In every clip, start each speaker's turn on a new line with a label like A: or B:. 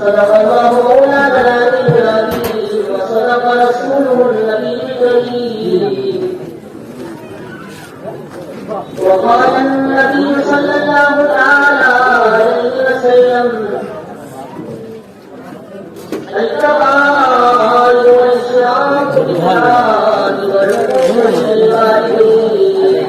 A: صدق الله مولانا العظيم وصدق رسوله النبي الكريم وقال النبي صلى الله تعالى عليه وسلم الكمال والإشراك بالله والعقوق للوالدين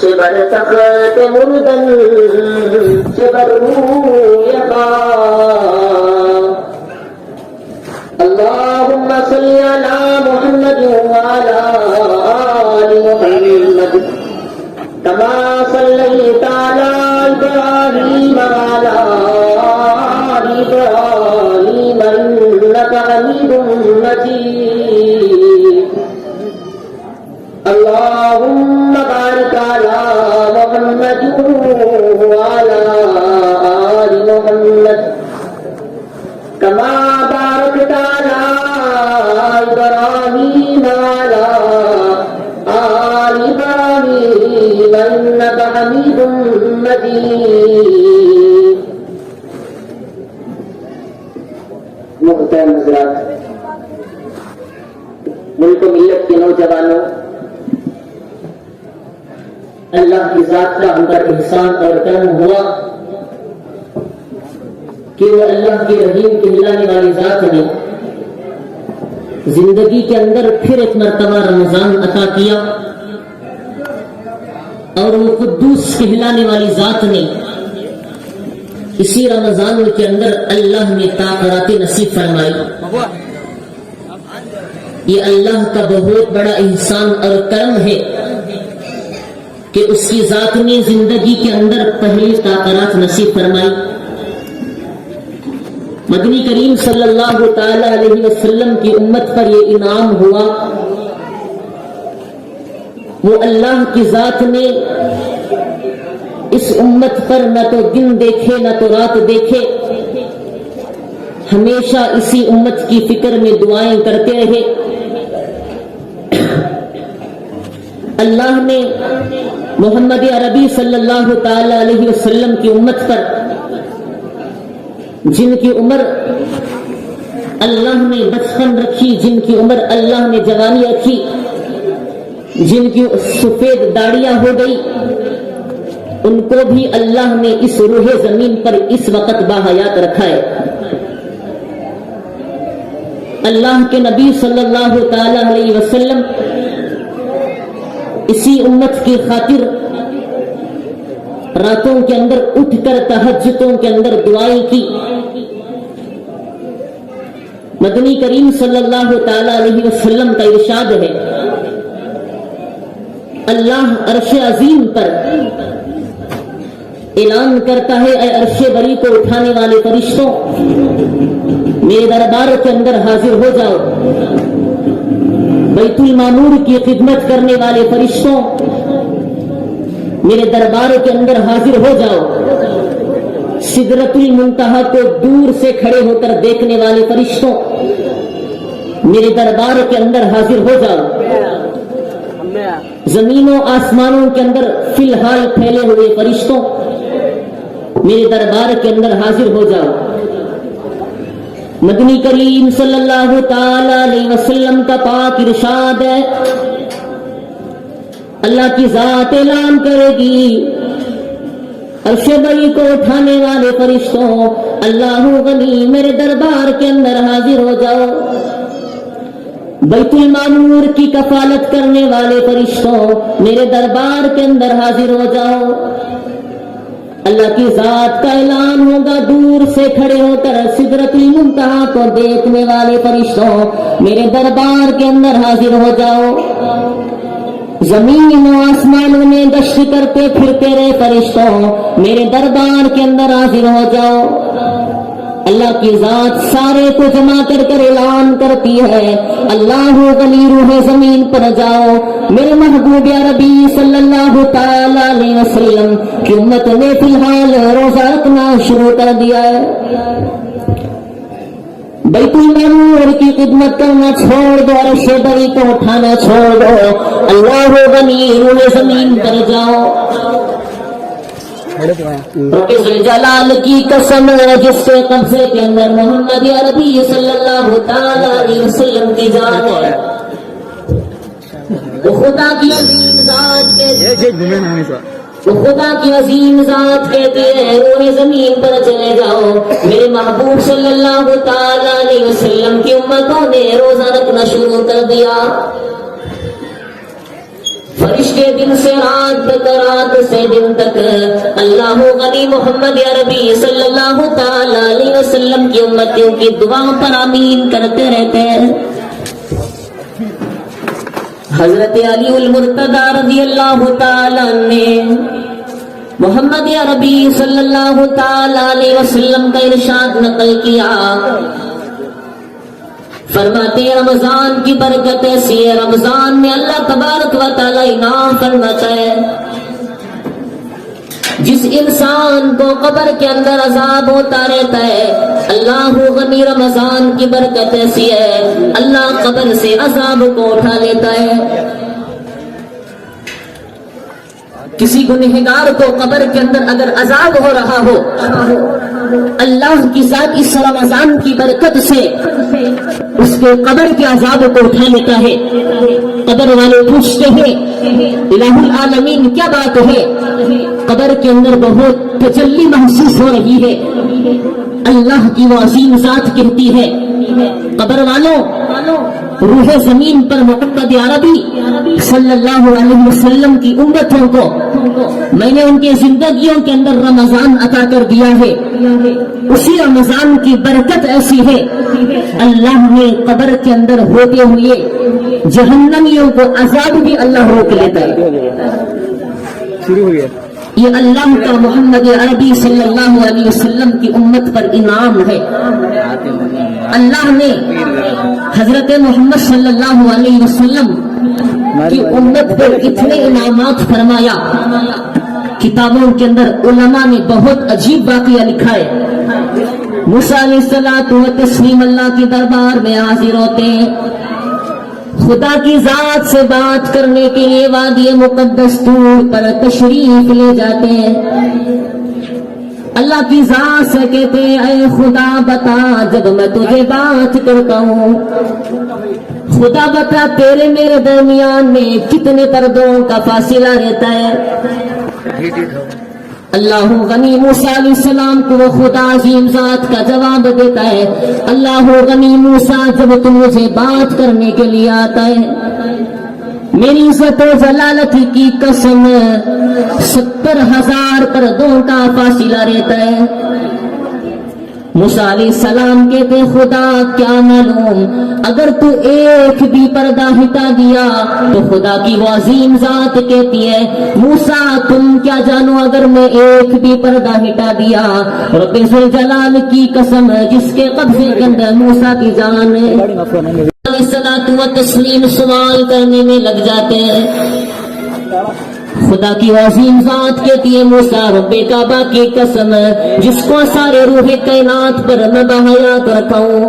A: شبر تخت مردن شبر رویقا اللهم صل على محمد وعلى آل محمد كما صليت على إبراهيم وعلى آل إبراهيم إنك حميد مجيد اللهم بارك على محمد وعلى آل محمد كما باركت على إبراهيم وعلى آل إبراهيم إنك حميد مجيد محترم حضرات، ملک و ملت کے نوجوانوں، اللہ کی ذات کا ہم پر احسان اور کرم ہوا کہ وہ اللہ کی رحیم کہلانے والی ذات نے زندگی کے اندر پھر ایک مرتبہ رمضان عطا کیا، اور وہ قدوس کہلانے والی ذات نے اسی رمضان کے اندر اللہ نے طاقت نصیب فرمائی۔ یہ اللہ کا بہت بڑا احسان اور کرم ہے کہ اس کی ذات نے زندگی کے اندر پہلی طاقت نصیب فرمائی۔ مدنی کریم صلی اللہ تعالی علیہ وسلم کی امت پر یہ انعام ہوا، وہ اللہ کی ذات نے اس امت پر نہ تو دن دیکھے نہ تو رات دیکھے، ہمیشہ اسی امت کی فکر میں دعائیں کرتے رہے۔ اللہ نے محمد عربی صلی اللہ تعالی علیہ وسلم کی امت پر، جن کی عمر اللہ نے بچپن رکھی، جن کی عمر اللہ نے جوانی رکھی، جن کی سفید داڑیاں ہو گئی، ان کو بھی اللہ نے اس روح زمین پر اس وقت باحیات رکھا ہے۔ اللہ کے نبی صلی اللہ تعالی علیہ وسلم اسی امت کی خاطر راتوں کے اندر اٹھ کر تہجدوں کے اندر دعائیں کی۔ مدنی کریم صلی اللہ تعالی علیہ وسلم کا ارشاد ہے، اللہ عرش عظیم پر اعلان کرتا ہے، اے عرش بری کو اٹھانے والے فرشتوں، میرے دربار کے اندر حاضر ہو جاؤ۔ بیت المعمور کی خدمت کرنے والے فرشتوں، میرے دربار کے اندر حاضر ہو جاؤ۔ سدرۃ المنتہا کو دور سے کھڑے ہو کر دیکھنے والے فرشتوں، میرے دربار کے اندر حاضر ہو جاؤ۔ زمینوں آسمانوں کے اندر فی الحال پھیلے ہوئے فرشتوں میرے دربار کے اندر حاضر ہو جاؤ. مدنی کریم صلی اللہ تعالی علیہ وسلم کا پاک ارشاد ہے اللہ کی ذات اعلان کرے گی عرش بری کو اٹھانے والے فرشتوں اللہ غنی میرے دربار کے اندر حاضر ہو جاؤ. بیت المعمور کی کفالت کرنے والے فرشتوں میرے دربار کے اندر حاضر ہو جاؤ. اللہ کی ذات کا اعلان ہوگا دور سے کھڑے ہو کر سدرۃ المنتہا کو دیکھنے والے فرشتوں میرے دربار کے اندر حاضر ہو جاؤ. زمین و آسمانوں میں گشت کرتے پھرتے رہے فرشتوں میرے دربار کے اندر حاضر ہو جاؤ. اللہ کی ذات سارے کو جمع کر کر اعلان کرتی ہے اللہ غنی روح زمین پر جاؤ. میرے محبوب عربی صلی اللہ تعالی علیہ وسلم کی امت نے فی الحال روزہ رکھنا شروع کر دیا ہے. بیت المعمور کی خدمت کرنا چھوڑ دو, عرش بری کو اٹھانا چھوڑ دو. اللہ غنی روح زمین پر جاؤ. رب ذوالجلال کی قسم جس کے قبضے کے اندر محمد عربی صلی اللہ تعالی علیہ وسلم کی جان ہے وہ خدا کی عظیم ذات کہتے ہیں روح زمین پر چلے جاؤ. میرے محبوب صلی اللہ تعالی علیہ وسلم کی امتوں نے روزہ رکھنا شروع کر دیا. فرشتے دن سے رات تک رات سے دن تک اللہ غنی محمد عربی صلی اللہ تعالی علیہ وسلم کی امتوں کی دعا پر آمین کرتے رہتے ہیں. حضرت علی المرتضی رضی اللہ تعالی نے محمد عربی صلی اللہ تعالی علیہ وسلم کا ارشاد نقل کیا فرماتے رمضان کی برکت ایسی ہے رمضان میں اللہ تبارک و تعالی انعام فرماتا ہے جس انسان کو قبر کے اندر عذاب ہوتا رہتا ہے اللہ غنی رمضان کی برکت ایسی ہے اللہ قبر سے عذاب کو اٹھا لیتا ہے. کسی گنہگار کو قبر کے اندر اگر عذاب ہو رہا ہو اللہ کی ذات اس رمضان کی برکت سے اس کے قبر کے عذاب کو اٹھا لیتا ہے. قبر والے پوچھتے ہیں الہ العالمین کیا بات ہے؟ قبر کے اندر بہت تجلی محسوس ہو رہی ہے. اللہ کی وہ عظیم ذات کہتی ہے قبر والوں روح زمین پر محمد عربی صلی اللہ علیہ وسلم کی امتوں کو میں نے ان کے زندگیوں کے اندر رمضان عطا کر دیا ہے. اسی رمضان کی برکت ایسی ہے اللہ نے قبر کے اندر ہوتے ہوئے جہنمیوں کو عذاب بھی اللہ روک لیتا ہے.
B: شروع ہو گیا.
A: یہ اللہ کا محمد عربی صلی اللہ علیہ وسلم کی امت پر انعام ہے. اللہ نے حضرت محمد صلی اللہ علیہ وسلم کی امت پر اتنے انعامات فرمایا. کتابوں کے اندر علماء نے بہت عجیب واقعہ لکھا ہے. موسیٰ علیہ الصلوۃ والتسلیم اللہ کے دربار میں حاضر ہوتے ہیں. خدا کی ذات سے بات کرنے کے لیے وادی مقدس طور پر تشریف لے جاتے ہیں. اللہ کی ذات سے کہتے ہیں اے خدا بتا جب میں تجھے بات کرتا ہوں خدا بتا تیرے میرے درمیان میں کتنے پردوں کا فاصلہ رہتا ہے. اللہ غنی موسیٰ علیہ السلام کو وہ خدا عظیم ذات کا جواب دیتا ہے اللہ غنی موسیٰ جب تم مجھے بات کرنے کے لیے آتا ہے میری عزت و جلالت کی قسم 70,000 پردوں کا فاصلہ رہتا ہے. موسیٰ علیہ السلام کہتے خدا کیا معلوم اگر تو ایک بھی پردہ ہٹا دیا تو خدا کی وہ عظیم ذات کہتی ہے موسیٰ تم کیا جانو اگر میں ایک بھی پردہ ہٹا دیا رب ذوالجلال کی قسم جس کے قبضے کے اندر موسیٰ کی جان ہے. صلاۃ و تسلیم سوال کرنے میں لگ جاتے ہیں. خدا کی عظیم ذات کہتی ہے موسیٰ رب کعبہ کی قسم جس کو سارے روح کائنات پر میں بحیات رکھا ہوں.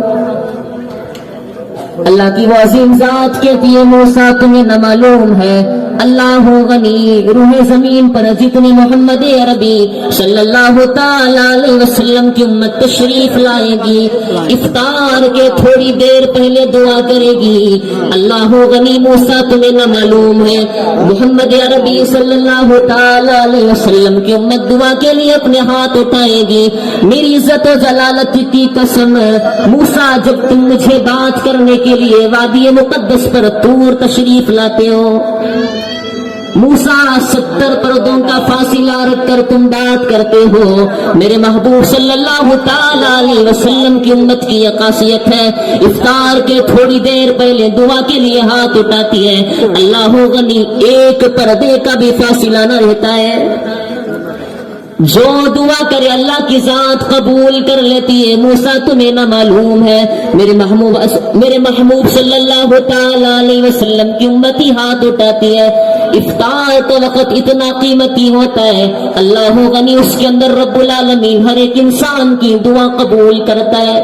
A: اللہ کی وہ عظیم ذات کہتی ہے موسیٰ تمہیں نہ معلوم ہے اللہ غنی روح زمین پر جتنے محمد عربی صلی اللہ تعالی علیہ وسلم کی امت تشریف لائے گی افطار کے تھوڑی دیر پہلے دعا کرے گی. اللہ غنی موسیٰ تمہیں نہ معلوم ہے محمد عربی صلی اللہ تعالی علیہ وسلم کی امت دعا کے لیے اپنے ہاتھ اٹھائے گی. میری عزت و جلالت کی قسم موسیٰ جب تم مجھے بات کرنے کے لیے وادی مقدس پر طور تشریف لاتے ہو موسیٰ 70 پردوں کا فاصلہ رکھ کر تم بات کرتے ہو. میرے محبوب صلی اللہ تعالی علیہ وسلم کی امت کی یہ خاصیت ہے افطار کے تھوڑی دیر پہلے دعا کے لیے ہاتھ اٹھاتی ہے. اللہ غنی ایک پردے کا بھی فاصلہ نہ رہتا ہے. جو دعا کرے اللہ کی ذات قبول کر لیتی ہے. موسیٰ تمہیں نہ معلوم ہے میرے محبوب صلی اللہ تعالی علیہ وسلم کی امتی ہاتھ اٹھاتی ہے. افطار تو وقت اتنا قیمتی ہوتا ہے اللہ غنی اس کے اندر رب العالمین ہر ایک انسان کی دعا قبول کرتا ہے.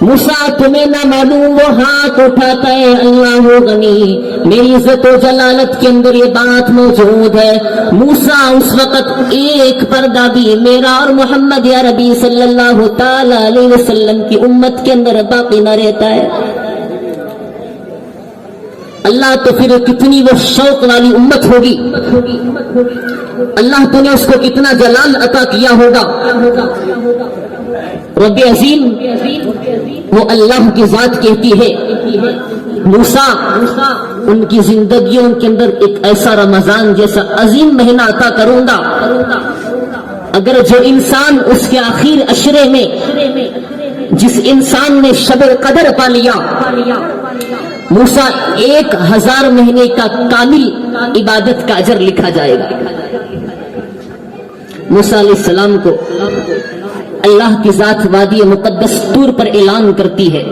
A: موسیٰ تمہیں نہ معلوم وہ ہاتھ اٹھاتا ہے اللہ غنی میری عزت و جلالت کے اندر یہ بات موجود ہے. موسیٰ اس وقت ایک پردہ بھی میرا اور محمد عربی صلی اللہ تعالی علیہ وسلم کی امت کے اندر باقی نہ رہتا ہے. اللہ تو پھر کتنی وہ شوق والی امت ہوگی اللہ تو نے اس کو کتنا جلال عطا کیا ہوگا. رب عظیم وہ اللہ کی ذات کہتی ہے موسیٰ ان کی زندگیوں کے اندر ایک ایسا رمضان جیسا عظیم مہینہ عطا کروں گا اگر جو انسان اس کے آخر عشرے میں جس انسان نے شب قدر پا لیا موسیٰ 1000 مہینے کا کامل عبادت کا اجر لکھا جائے گا. موسیٰ علیہ السلام کو اللہ کی ذات وادی مقدس طور پر اعلان کرتی ہے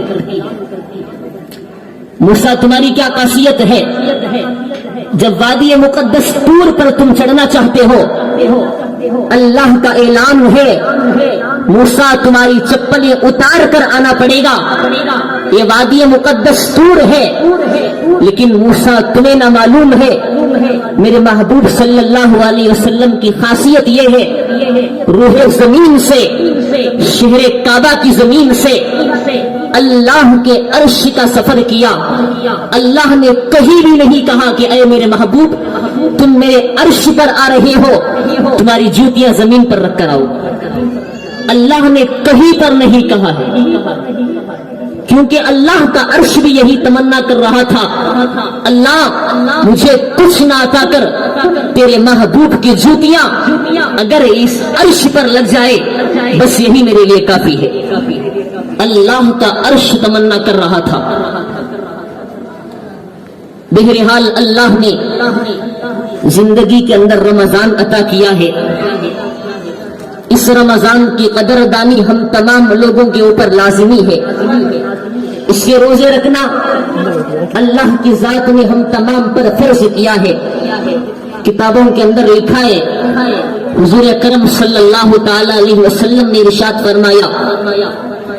A: موسیٰ تمہاری کیا خاصیت ہے جب وادی مقدس طور پر تم چڑھنا چاہتے ہو اللہ کا اعلان ہے موسیٰ تمہاری چپلیں اتار کر آنا پڑے گا. یہ وادی مقدس طور ہے لیکن موسیٰ تمہیں نہ معلوم ہے میرے محبوب صلی اللہ علیہ وسلم کی خاصیت یہ ہے روح زمین سے شہر کعبہ کی زمین سے اللہ کے عرش کا سفر کیا. اللہ نے کہیں بھی نہیں کہا کہ اے میرے محبوب تم میرے عرش پر آ رہے ہو تمہاری جوتیاں زمین پر رکھ کر آؤ. اللہ نے کہیں پر نہیں کہا ہے کیونکہ اللہ کا عرش بھی یہی تمنا کر رہا تھا اللہ مجھے کچھ نہ عطا کر تیرے محبوب کی جوتیاں اگر اس عرش پر لگ جائے بس یہی میرے لیے کافی ہے. اللہ کا عرش تمنا کر رہا تھا. بہرحال اللہ نے زندگی کے اندر رمضان عطا کیا ہے. اس رمضان کی قدردانی ہم تمام لوگوں کے اوپر لازمی ہے. اس کے روزے رکھنا اللہ کی ذات نے ہم تمام پر فرض کیا ہے. کتابوں کے اندر لکھا ہے حضور اکرم صلی اللہ تعالی علیہ وسلم نے ارشاد فرمایا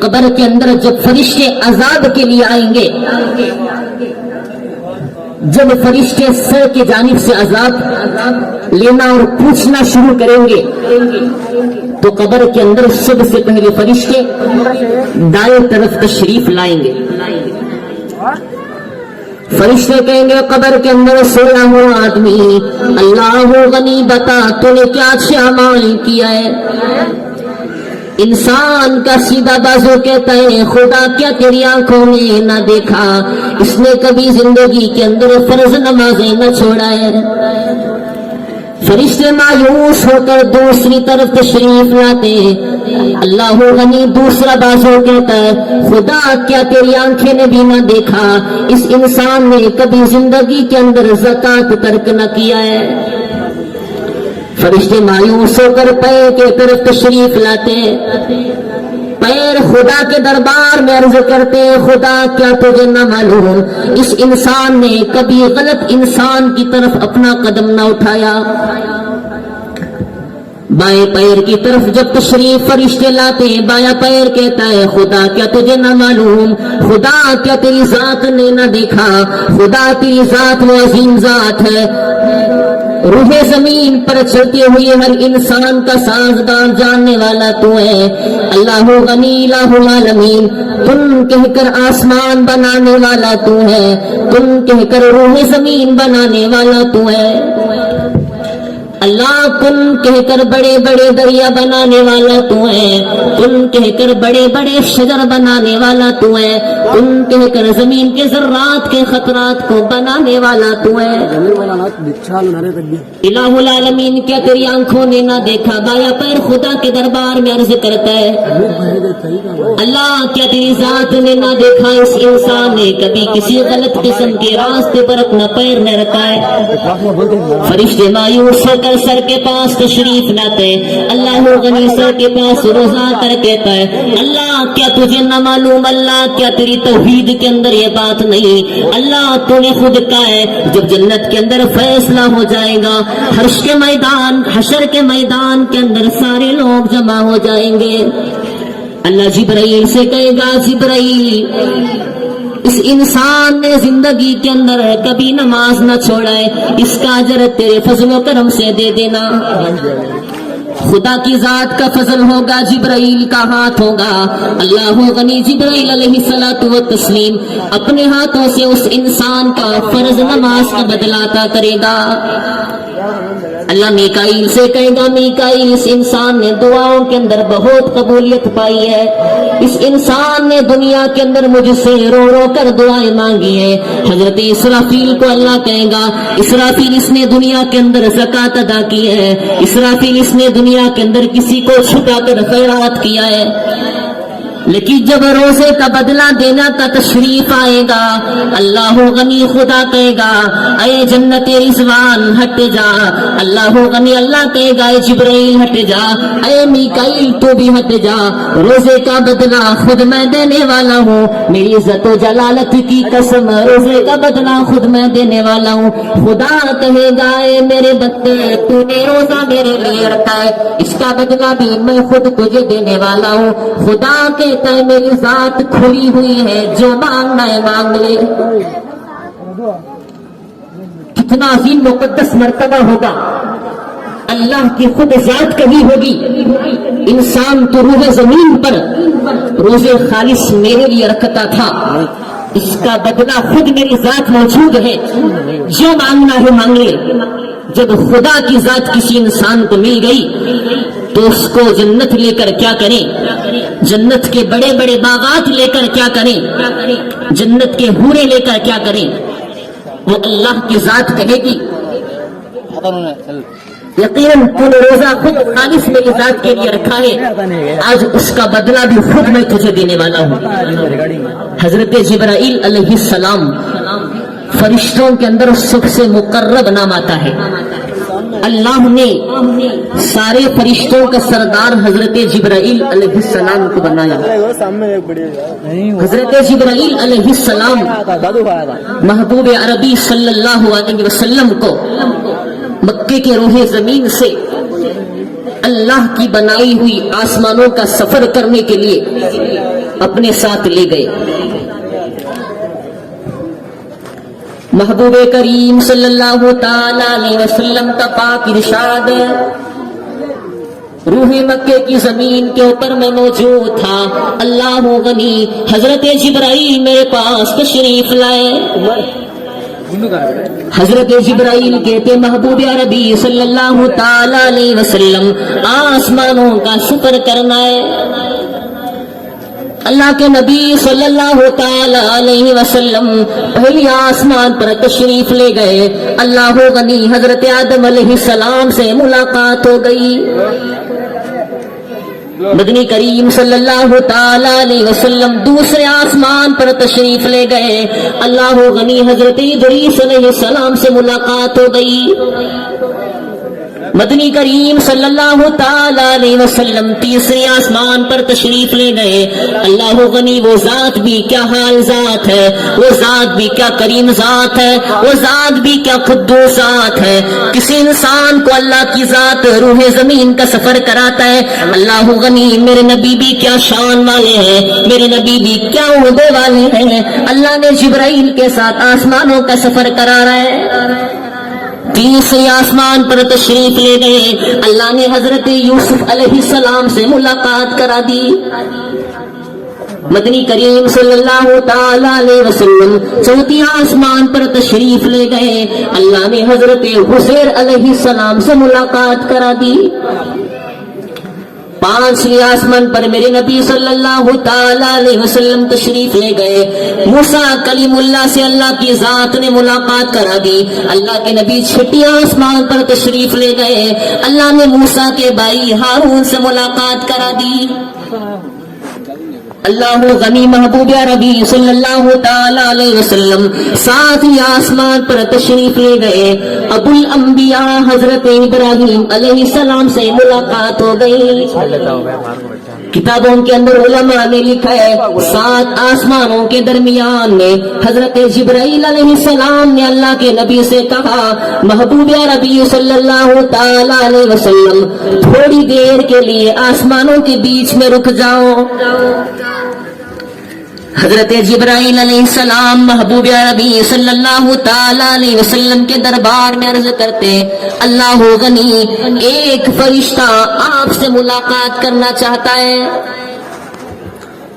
A: قبر کے اندر جب فرشتے عذاب کے لیے آئیں گے جب فرشتے سر کی جانب سے عذاب لینا اور پوچھنا شروع کریں گے تو قبر کے اندر سب سے پہلے فرشتے دائیں طرف تشریف لائیں گے. فرشتے کہیں گے قبر کے اندر سویا ہوا آدمی اللہ غنی بتا تو نے کیا اچھے اعمال کیا ہے. انسان کا سیدھا بازو کہتا ہے خدا کیا تیری آنکھوں نے نہ دیکھا اس نے کبھی زندگی کے اندر فرض نمازیں نہ چھوڑا ہے. فرشتے مایوس ہو کر دوسری طرف تشریف لاتے اللہ غنی دوسرا بازو کہتا ہے خدا کیا تیری آنکھیں نے بھی نہ دیکھا اس انسان نے کبھی زندگی کے اندر زکات ترک نہ کیا ہے. فرشتے مایوس ہو کر پیر کے طرف تشریف لاتے پیر خدا کے دربار میں عرض کرتے خدا کیا تجھے نہ معلوم اس انسان نے کبھی غلط انسان کی طرف اپنا قدم نہ اٹھایا. بائیں پیر کی طرف جب تشریف فرشتے لاتے ہیں بایاں پیر کہتا ہے خدا کیا تجھے نہ معلوم، خدا کیا تیری ذات نے نہ دیکھا، خدا تیری ذات وہ عظیم ذات ہے، روح زمین پر چلتے ہوئے ہر انسان کا سازگار جاننے والا تو ہے، اللہ غنی الہ العالمین، تم کہہ کر آسمان بنانے والا تو ہے، تم کہہ کر روح زمین بنانے والا تو ہے، اللہ تم کہہ کر بڑے بڑے دریا بنانے والا تو ہے، تم کہہ کر بڑے بڑے شجر بنانے والا تو ہے، تم کہہ کر زمین کے ذرات کے خطرات کو بنانے والا تو ہے، الہ العالمین کیا تیری آنکھوں نے نہ دیکھا، بایاں پیر خدا کے دربار میں عرض کرتا ہے اللہ کیا تیری ذات نے نہ دیکھا، اس انسان نے کبھی کسی غلط قسم کے راستے پر اپنا پیر نہ رکھا ہے، فرشتے مایوس ہو کر سر کے پاس تشریف لاتے، اللہ غنی سر کے پاس روزہ کر کہتا ہے اللہ کیا تجھے نہ معلوم، اللہ کیا تیری توحید کے اندر یہ بات نہیں، اللہ تو نے خود کہا ہے جب جنت کے اندر فیصلہ ہو جائے گا، حشر کے میدان کے اندر سارے لوگ جمع ہو جائیں گے، اللہ جبرائیل سے کہے گا جبرائیل اس انسان نے زندگی کے اندر کبھی نماز نہ چھوڑا ہے، اس کا اجر تیرے فضل و کرم سے دے دینا، خدا کی ذات کا فضل ہوگا، جبرائیل کا ہاتھ ہوگا، اللہ غنی جبرائیل علیہ الصلوۃ والتسلیم اپنے ہاتھوں سے اس انسان کا فرض نماز کا بدلہ عطا کرے گا، اللہ میکائیل سے کہے گا میکائیل اس انسان نے دعاؤں کے اندر بہت قبولیت پائی ہے، اس انسان نے دنیا کے اندر مجھ سے رو رو کر دعائیں مانگی ہیں، حضرت اسرافیل کو اللہ کہے گا اسرافیل اس نے دنیا کے اندر زکوٰۃ ادا کی ہے، اسرافیل اس نے دنیا کے اندر کسی کو چھپا کر خیرات کیا ہے، لیکن جب روزے کا بدلہ دینا کا تشریف آئے گا اللہ غنی خدا کہے گا اے جنت رضوان ہٹ جا، اللہ غنی اللہ کہے گا اے جبرائیل ہٹ جا، اے میکائیل تو بھی ہٹ جا، روزے کا بدلہ خود میں دینے والا ہوں، میری عزت و جلالت کی قسم روزے کا بدلہ خود میں دینے والا ہوں، خدا کہے گا اے میرے بندے تو نے روزہ میرے لیے رکھا ہے، اس کا بدلہ بھی میں خود تجھے دینے والا ہوں، خدا کے میری ذات کھلی ہوئی ہے، جو مانگنا ہے مانگ لے، کتنا عظیم مقدس مرتبہ ہوگا، اللہ کی خود ذات کبھی ہوگی، انسان تو روح زمین پر روزے خالص میرے لیے رکھتا تھا، اس کا بدلہ خود میری ذات موجود ہے، جو مانگنا ہے مانگ لے، جب خدا کی ذات کسی انسان کو مل گئی تو اس کو جنت لے کر کیا کریں، جنت کے بڑے بڑے باغات لے کر کیا کریں، جنت کے حوریں لے کر کیا کریں، وہ اللہ کی ذات کہے گی یقیناً تو نے روزہ خود خالص میری ذات کے لیے رکھا ہے، آج اس کا بدلہ بھی خود میں تجھے دینے والا ہوں، حضرت جبرائیل علیہ السلام فرشتوں کے اندر سب سے مقرب نام آتا ہے، اللہ نے سارے فرشتوں کا سردار حضرت جبرائیل علیہ السلام کو بنایا، حضرت جبرائیل علیہ السلام محبوب عربی صلی اللہ علیہ وسلم کو مکے کے روح زمین سے اللہ کی بنائی ہوئی آسمانوں کا سفر کرنے کے لیے اپنے ساتھ لے گئے، محبوب کریم صلی اللہ تعالی علیہ وسلم کا پاک ارشاد روح مکے کی زمین کے اوپر میں موجود تھا، اللہ غنی حضرت جبرائیل میرے پاس تشریف لائے، حضرت جبرائیل کہتے محبوب عربی صلی اللہ تعالی علیہ وسلم آسمانوں کا سفر کرنا ہے، اللہ کے نبی صلی اللہ تعالی علیہ وسلم پہلی آسمان پر تشریف لے گئے، اللہ غنی حضرت آدم علیہ السلام سے ملاقات ہو گئی، مدنی کریم صلی اللہ تعالی علیہ وسلم دوسرے آسمان پر تشریف لے گئے، اللہ غنی حضرت ادریس علیہ السلام سے ملاقات ہو گئی، مدنی کریم صلی اللہ تعالی علیہ وسلم تیسرے آسمان پر تشریف لے گئے. اللہ غنی وہ ذات بھی کیا حال ذات ہے, وہ ذات بھی کیا کریم ذات ہے, وہ ذات بھی کیا قدوس ذات ہے. کسی انسان کو اللہ کی ذات روح زمین کا سفر کراتا ہے. اللہ غنی میرے نبی بھی کیا شان والے ہیں, میرے نبی بھی کیا عہدے والے ہیں. اللہ نے جبرائیل کے ساتھ آسمانوں کا سفر کرا رہا ہے. تیسرے آسمان پر تشریف لے گئے. اللہ نے حضرت یوسف علیہ السلام سے ملاقات کرا دی. مدنی کریم صلی اللہ تعالی علیہ وسلم چوتھے آسمان پر تشریف لے گئے. اللہ نے حضرت حسین علیہ السلام سے ملاقات کرا دی. پانچویں آسمان پر میرے نبی صلی اللہ تعالی علیہ وسلم تشریف لے گئے. موسیٰ کلیم اللہ سے اللہ کی ذات نے ملاقات کرا دی. اللہ کے نبی چھٹی آسمان پر تشریف لے گئے. اللہ نے موسیٰ کے بھائی ہارون سے ملاقات کرا دی. اللہ غنی محبوب عربی صلی اللہ تعالی علیہ وسلم ساتویں آسمان پر تشریف لے گئے. ابو الانبیاء حضرت ابراہیم علیہ السلام سے ملاقات ہو گئی. کتابوں کے اندر علماء نے لکھا ہے 7 آسمانوں کے درمیان میں حضرت جبرائیل علیہ السلام نے اللہ کے نبی سے کہا محبوب عربی صلی اللہ تعالی علیہ وسلم تھوڑی دیر کے لیے آسمانوں کے بیچ میں رک جاؤ. حضرت جبرائیل علیہ السلام محبوب عربی صلی اللہ تعالی علیہ وسلم کے دربار میں عرض کرتے اللہ غنی ایک فرشتہ آپ سے ملاقات کرنا چاہتا ہے.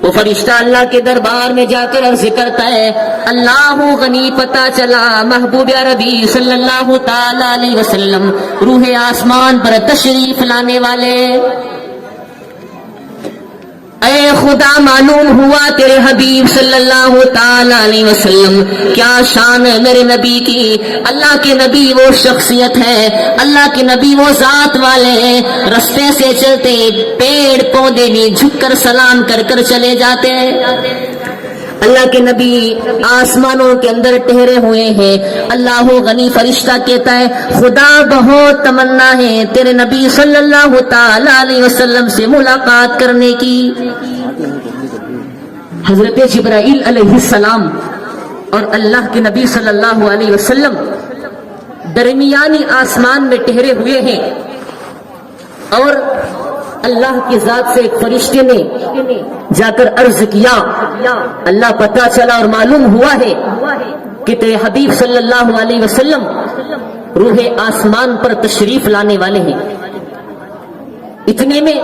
A: وہ فرشتہ اللہ کے دربار میں جا کر عرض کرتا ہے اللہ غنی پتہ چلا محبوب عربی صلی اللہ تعالی علیہ وسلم روح آسمان پر تشریف لانے والے. اے خدا معلوم ہوا تیرے حبیب صلی اللہ تعالی علیہ وسلم کیا شان ہے میرے نبی کی. اللہ کے نبی وہ شخصیت ہے, اللہ کے نبی وہ ذات والے ہیں. رستے سے چلتے پیڑ پودے بھی جھک کر سلام کر کر چلے جاتے ہیں. اللہ کے نبی آسمانوں کے اندر ٹھہرے ہوئے ہیں. اللہ غنی فرشتہ کہتا ہے خدا بہت تمنا ہے تیرے نبی صلی اللہ تعالی علیہ وسلم سے ملاقات کرنے کی. حضرت جبرائیل علیہ السلام اور اللہ کے نبی صلی اللہ علیہ وسلم درمیانی آسمان میں ٹھہرے ہوئے ہیں اور اللہ کی ذات سے ایک فرشتے نے جا کر عرض کیا اللہ پتہ چلا اور معلوم ہوا ہے کہ تیرے حبیب صلی اللہ علیہ وسلم روح آسمان پر تشریف لانے والے ہیں. اتنے میں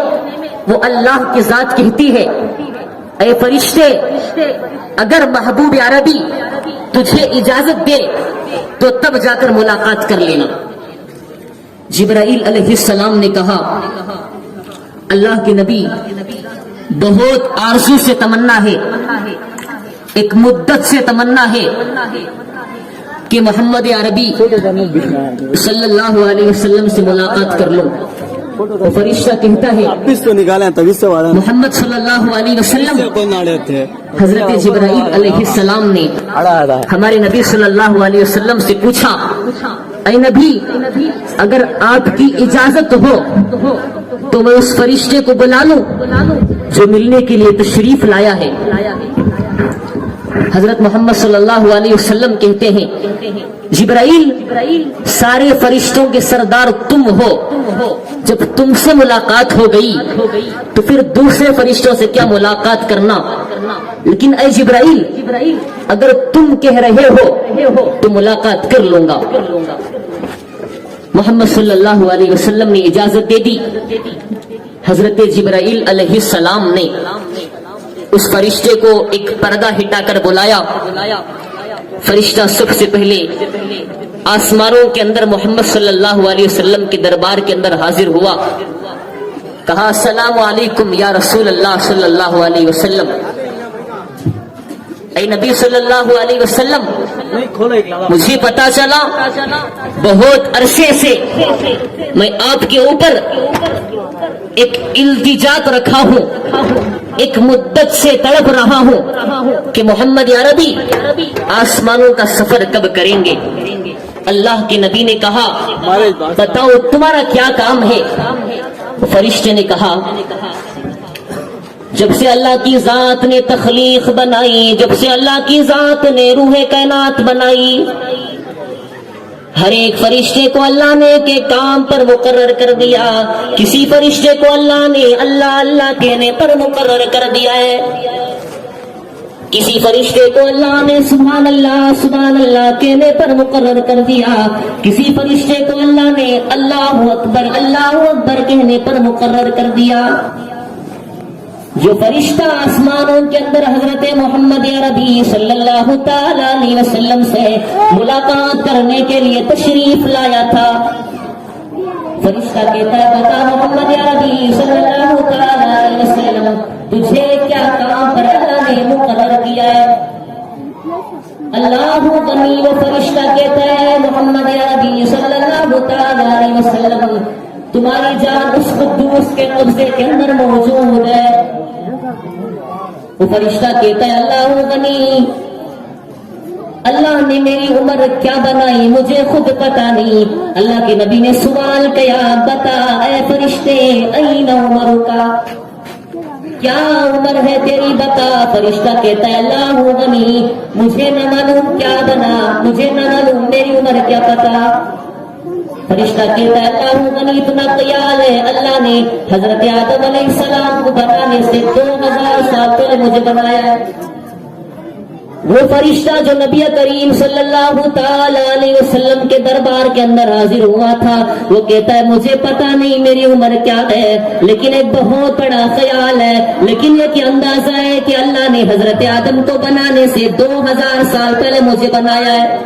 A: وہ اللہ کی ذات کہتی ہے اے فرشتے اگر محبوب عربی تجھے اجازت دے تو تب جا کر ملاقات کر لینا. جبرائیل علیہ السلام نے کہا اللہ کے نبی بہت آرزو سے تمنا ہے, ایک مدت سے تمنا ہے کہ محمد عربی صلی اللہ علیہ وسلم سے ملاقات کر لو. وہ فرشتہ کہتا ہے محمد صلی اللہ علیہ وسلم حضرت جبرائیل علیہ السلام نے ہمارے نبی صلی اللہ علیہ وسلم سے پوچھا اے نبی اگر آپ کی اجازت ہو تو میں اس فرشتے کو بلا لوں جو ملنے کے لیے تشریف لایا ہے. حضرت محمد صلی اللہ علیہ وسلم کہتے ہیں جبرائیل سارے فرشتوں کے سردار تم ہو, جب تم سے ملاقات ہو گئی تو پھر دوسرے فرشتوں سے کیا ملاقات کرنا, لیکن اے جبرائیل اگر تم کہہ رہے ہو تو ملاقات کر لوں گا. محمد صلی اللہ علیہ وسلم نے اجازت دے دی. حضرت جبرائیل علیہ السلام نے اس فرشتے کو ایک پردہ ہٹا کر بلایا. فرشتہ سب سے پہلے آسمانوں کے اندر محمد صلی اللہ علیہ وسلم کے دربار کے اندر حاضر ہوا. کہا السلام علیکم یا رسول اللہ صلی اللہ علیہ وسلم. اے نبی صلی اللہ علیہ وسلم مجھے پتا چلا بہت عرصے سے میں آپ کے اوپر ایک التجاء رکھا ہوں, ایک مدت سے تڑپ رہا ہوں کہ محمد عربی آسمانوں کا سفر کب کریں گے. اللہ کے نبی نے کہا بتاؤ تمہارا کیا کام ہے؟ فرشتے نے کہا جب سے اللہ کی ذات نے تخلیق بنائی، جب سے اللہ کی ذات نے روح کائنات بنائی، ہر ایک فرشتے کو اللہ نے کے کام پر مقرر کر دیا. کسی فرشتے کو اللہ نے اللہ اللہ کہنے پر مقرر کر دیا ہے، کسی فرشتے کو اللہ نے سبحان اللہ کہنے پر مقرر کر دیا، کسی فرشتے کو اللہ نے اللہ اکبر کہنے پر مقرر کر دیا. جو فرشتہ آسمانوں کے اندر حضرت محمد عربی صلی اللہ تعالی علیہ وسلم سے ملاقات کرنے کے لیے تشریف لایا تھا، فرشتہ کہتا ہے بتا محمد عربی صلی اللہ تعالی علیہ وسلم تجھے کیا کام پر اللہ نے مقرر کیا ہے؟ اللہ غنی، وہ فرشتہ کہتا ہے محمد عربی صلی اللہ تعالی علیہ وسلم تمہاری جان اس قدوس کے قبضے کے اندر موجود ہے. وہ فرشتہ کہتا ہے اللہ غنی، اللہ نے میری عمر کیا بنائی مجھے خود پتا نہیں. اللہ کے نبی نے سوال کیا بتا اے فرشتے این عمر کا، کیا عمر ہے تیری بتا. فرشتہ کہتا ہے اللہ غنی مجھے نہ معلوم کیا بنا، مجھے نہ معلوم میری عمر کیا پتا. فرشتہ کہتا ہے اللہ غنی اتنا خیال ہے اللہ نے حضرت آدم علیہ السلام کو بنانے سے 2000 سال پہلے مجھے بنایا ہے. وہ فرشتہ جو نبی کریم صلی اللہ تعالی علیہ وسلم کے دربار کے اندر حاضر ہوا تھا وہ کہتا ہے مجھے پتا نہیں میری عمر کیا ہے، لیکن ایک بہت بڑا خیال ہے، لیکن یہ کہ اندازہ ہے کہ اللہ نے حضرت آدم کو بنانے سے 2000 سال پہلے مجھے بنایا ہے.